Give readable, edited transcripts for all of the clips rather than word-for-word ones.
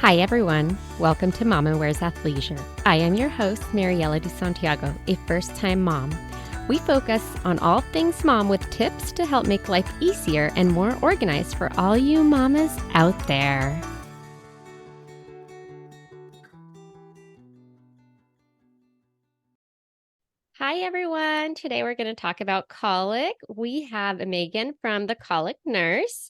Hi, everyone. Welcome to Mama Wears Athleisure. I am your host, Mariela de Santiago, a first-time mom. We focus on all things mom with tips to help make life easier and more organized for all you mamas out there. Hi, everyone. Today we're going to talk about colic. We have Megan from the Colic Nurse,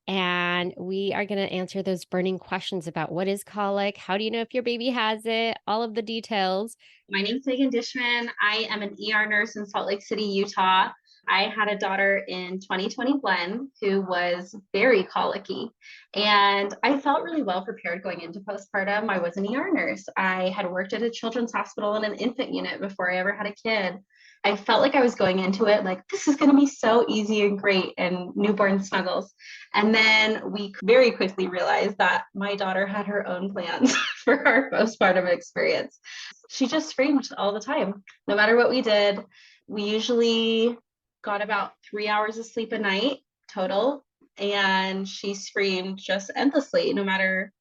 and we are going to answer those burning questions about what is colic, how do you know if your baby has it, all of the details. My name's Megan Dishman. I am an ER nurse in Salt Lake City, Utah. I had a daughter in 2021 who was very colicky, and I felt really well prepared going into postpartum. I was an ER nurse. I had worked at a children's hospital in an infant unit before I ever had a kid. I felt like I was going into it like this is going to be so easy and great and newborn snuggles. And then we very quickly realized that my daughter had her own plans for our postpartum experience. She just screamed all the time, no matter what we did. We usually got about 3 hours of sleep a night total, and she screamed just endlessly, no matter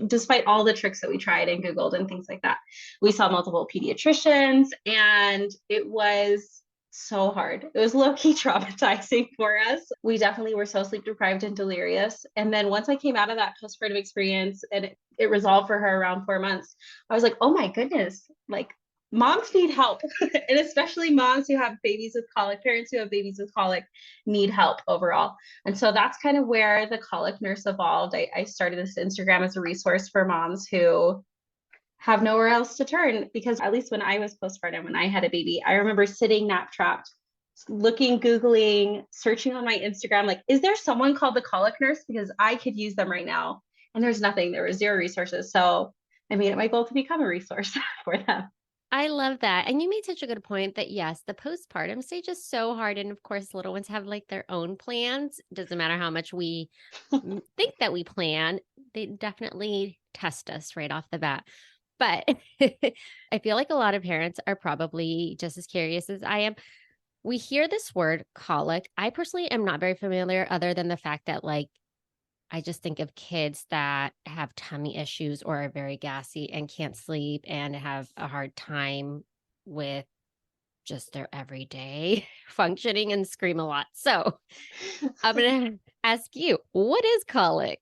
despite all the tricks that we tried and Googled and things like that. We saw multiple pediatricians, and it was so hard. It was low-key traumatizing for us. We definitely were so sleep deprived and delirious. And then once I came out of that postpartum experience and it resolved for her around 4 months, I was like, oh my goodness, like moms need help. And especially moms who have babies with colic, parents who have babies with colic need help overall. And so that's kind of where the colic nurse evolved. I started this Instagram as a resource for moms who have nowhere else to turn, because at least when I was postpartum, when I had a baby, I remember sitting nap trapped, looking, Googling, searching on my Instagram, like, is there someone called the colic nurse? Because I could use them right now. And there's nothing, there was zero resources. So I made it my goal to become a resource for them. I love that. And you made such a good point that yes, the postpartum stage is so hard. And of course, little ones have like their own plans. Doesn't matter how much we think that we plan, they definitely test us right off the bat. But I feel like a lot of parents are probably just as curious as I am. We hear this word colic. I personally am not very familiar, other than the fact that, like, I just think of kids that have tummy issues or are very gassy and can't sleep and have a hard time with just their everyday functioning and scream a lot. So I'm going to ask you, what is colic?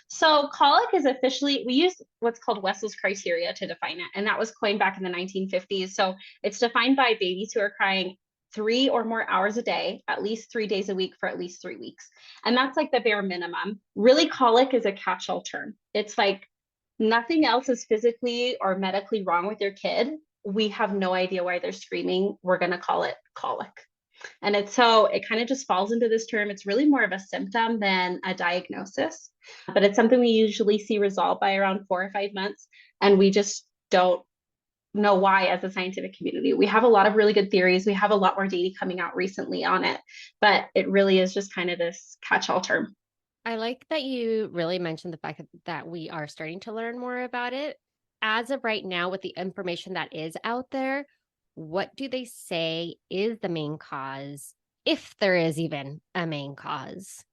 So colic is officially, we use what's called Wessel's criteria to define it. And that was coined back in the 1950s. So it's defined by babies who are crying 3 or more hours a day, at least 3 days a week for at least 3 weeks. And that's like the bare minimum. Really, colic is a catch-all term. It's like nothing else is physically or medically wrong with your kid. We have no idea why they're screaming. We're going to call it colic. And it's so it kind of just falls into this term. It's really more of a symptom than a diagnosis, but it's something we usually see resolved by around 4 or 5 months. And we just don't know why as a scientific community. We have a lot of really good theories. We have a lot more data coming out recently on it, but it really is just kind of this catch-all term. I like that you really mentioned the fact that we are starting to learn more about it. As of right now, with the information that is out there, what do they say is the main cause, if there is even a main cause?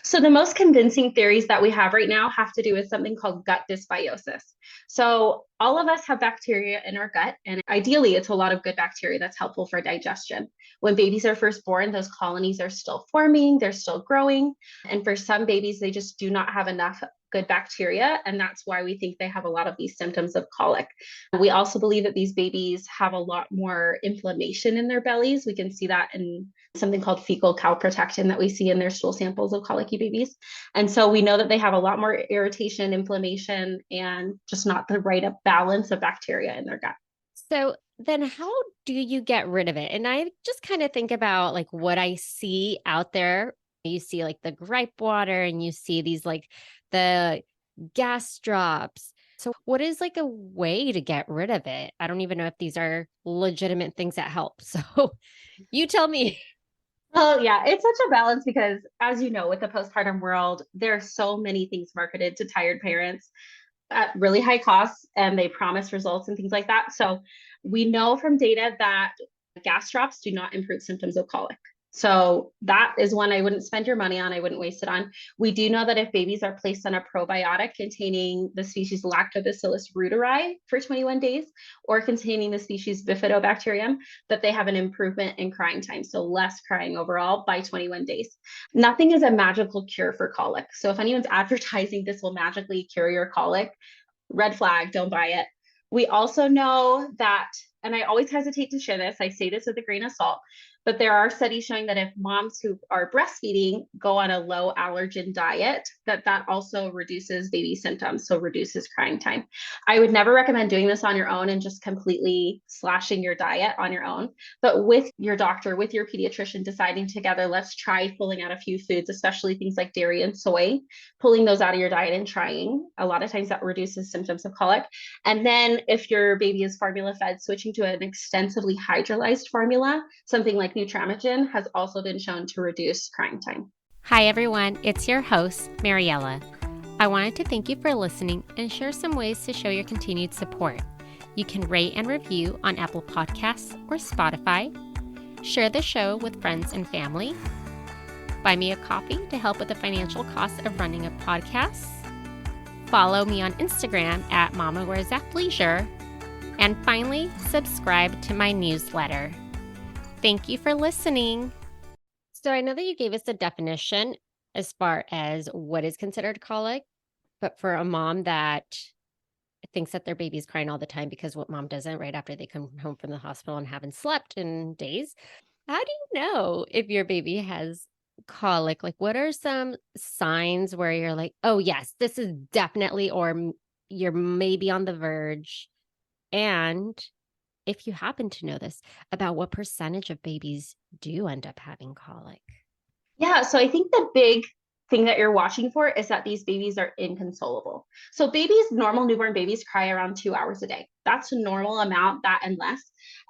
So the most convincing theories that we have right now have to do with something called gut dysbiosis. So all of us have bacteria in our gut, and ideally it's a lot of good bacteria that's helpful for digestion. When babies are first born, those colonies are still forming, they're still growing. And for some babies, they just do not have enough good bacteria. And that's why we think they have a lot of these symptoms of colic. We also believe that these babies have a lot more inflammation in their bellies. We can see that in something called fecal calprotectin that we see in their stool samples of colicky babies. And so we know that they have a lot more irritation, inflammation, and just not the right balance of bacteria in their gut. So then how do you get rid of it? And I just kind of think about like what I see out there. You see like the gripe water and you see these like the gas drops. So what is like a way to get rid of it? I don't even know if these are legitimate things that help. So you tell me. Well, yeah, it's such a balance because, as you know, with the postpartum world, there are so many things marketed to tired parents at really high costs, and they promise results and things like that. So we know from data that gas drops do not improve symptoms of colic. So that is one I wouldn't spend your money on. I wouldn't waste it on. We do know that if babies are placed on a probiotic containing the species Lactobacillus reuteri for 21 days or containing the species Bifidobacterium, that they have an improvement in crying time. So less crying overall by 21 days. Nothing is a magical cure for colic. So if anyone's advertising this will magically cure your colic, red flag, don't buy it. We also know that, and I always hesitate to share this, I say this with a grain of salt, but there are studies showing that if moms who are breastfeeding go on a low allergen diet, that also reduces baby symptoms, so reduces crying time. I would never recommend doing this on your own and just completely slashing your diet on your own, but with your doctor, with your pediatrician, deciding together, let's try pulling out a few foods, especially things like dairy and soy, pulling those out of your diet and trying. A lot of times that reduces symptoms of colic. And then if your baby is formula fed, switching to an extensively hydrolyzed formula, something like Nutramigen, has also been shown to reduce crying time. Hi, everyone. It's your host, Mariella. I wanted to thank you for listening and share some ways to show your continued support. You can rate and review on Apple Podcasts or Spotify. Share the show with friends and family. Buy me a coffee to help with the financial cost of running a podcast. Follow me on Instagram at Mama Wears Athleisure. And finally, subscribe to my newsletter. Thank you for listening. So I know that you gave us a definition as far as what is considered colic, but for a mom that thinks that their baby's crying all the time, because what mom doesn't right after they come home from the hospital and haven't slept in days, how do you know if your baby has colic? Like, what are some signs where you're like, oh, yes, this is definitely, or you're maybe on the verge? And if you happen to know this, about what percentage of babies do end up having colic? Yeah, so I think the big thing that you're watching for is that these babies are inconsolable. So babies, normal newborn babies cry around 2 hours a day. That's a normal amount, that and less.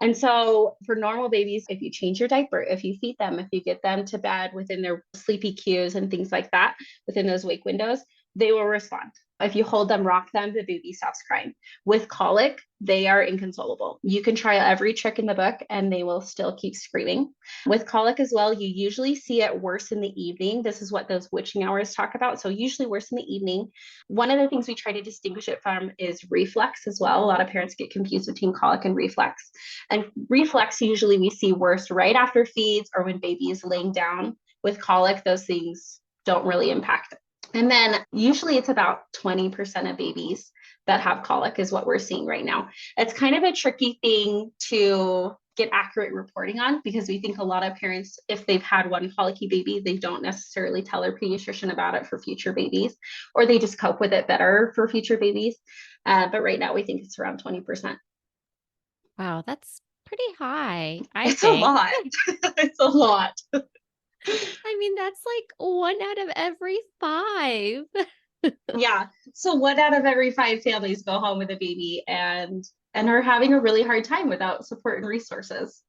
And so for normal babies, if you change your diaper, if you feed them, if you get them to bed within their sleepy cues and things like that, within those wake windows, they will respond. If you hold them, rock them, the baby stops crying. With colic, they are inconsolable. You can try every trick in the book and they will still keep screaming. With colic as well, you usually see it worse in the evening. This is what those witching hours talk about. So usually worse in the evening. One of the things we try to distinguish it from is reflux as well. A lot of parents get confused between colic and reflux. And reflux usually we see worse right after feeds or when baby is laying down. With colic, those things don't really impact it. And then usually it's about 20% of babies that have colic is what we're seeing right now. It's kind of a tricky thing to get accurate reporting on because we think a lot of parents, if they've had one colicky baby, they don't necessarily tell their pediatrician about it for future babies, or they just cope with it better for future babies. But right now we think it's around 20%. Wow, that's pretty high, I It's a think. lot. It's a lot. I mean, that's like 1 out of every 5. Yeah. So one out of every 5 families go home with a baby and are having a really hard time without support and resources.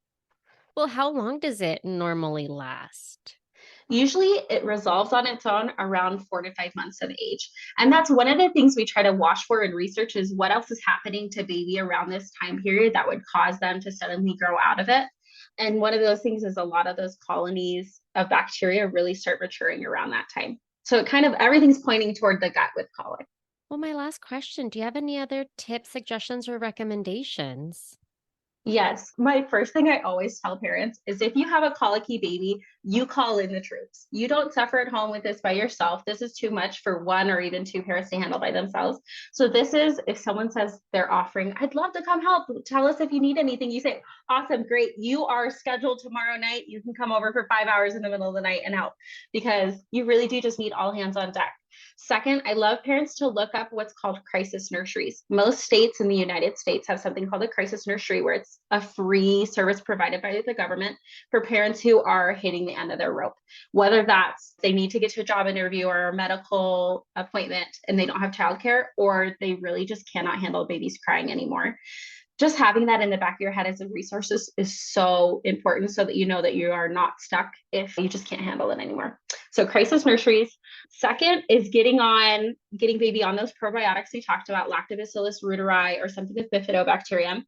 Well, how long does it normally last? Usually it resolves on its own around 4 to 5 months of age. And that's one of the things we try to watch for in research is what else is happening to baby around this time period that would cause them to suddenly grow out of it. And one of those things is a lot of those colonies of bacteria really start maturing around that time. So it kind of everything's pointing toward the gut with colic. Well, my last question, do you have any other tips, suggestions, or recommendations? Yes, my first thing I always tell parents is if you have a colicky baby, you call in the troops. You don't suffer at home with this by yourself. This is too much for one or even two parents to handle by themselves. So this is if someone says they're offering, I'd love to come help. Tell us if you need anything. You say, awesome, great. You are scheduled tomorrow night. You can come over for 5 hours in the middle of the night and help because you really do just need all hands on deck. Second, I love parents to look up what's called crisis nurseries. Most states in the United States have something called a crisis nursery where it's a free service provided by the government for parents who are hitting the end of their rope. Whether that's they need to get to a job interview or a medical appointment and they don't have childcare, or they really just cannot handle babies crying anymore. just having that in the back of your head as a resource is so important so that you know that you are not stuck if you just can't handle it anymore. So crisis nurseries. Second is getting baby on those probiotics we talked about, Lactobacillus reuteri or something with bifidobacterium.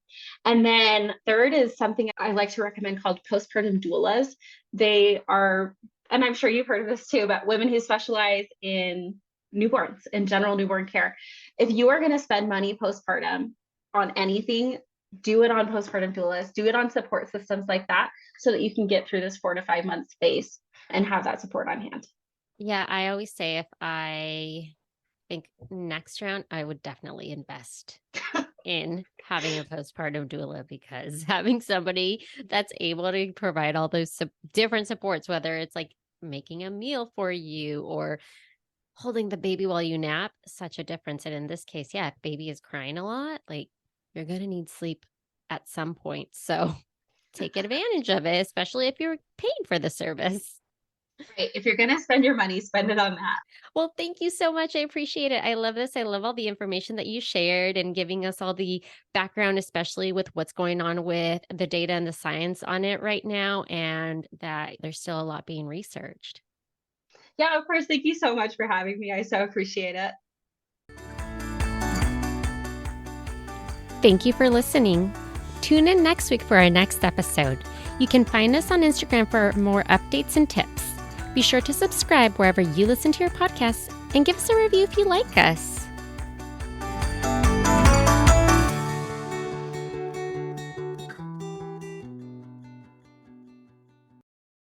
And then third is something I like to recommend called postpartum doulas. They are, and I'm sure you've heard of this too, but women who specialize in newborns and general newborn care. If you are going to spend money postpartum on anything, do it on postpartum doulas, do it on support systems like that so that you can get through this 4 to 5 month space and have that support on hand. Yeah, I always say if I think next round, I would definitely invest in having a postpartum doula, because having somebody that's able to provide all those different supports, whether it's like making a meal for you or holding the baby while you nap, such a difference. And in this case, yeah, if baby is crying a lot, like you're going to need sleep at some point. So take advantage of it, especially if you're paying for the service. Right. If you're going to spend your money, spend it on that. Well, thank you so much. I appreciate it. I love this. I love all the information that you shared and giving us all the background, especially with what's going on with the data and the science on it right now, and that there's still a lot being researched. Yeah, of course. Thank you so much for having me. I so appreciate it. Thank you for listening. Tune in next week for our next episode. You can find us on Instagram for more updates and tips. Be sure to subscribe wherever you listen to your podcasts and give us a review if you like us.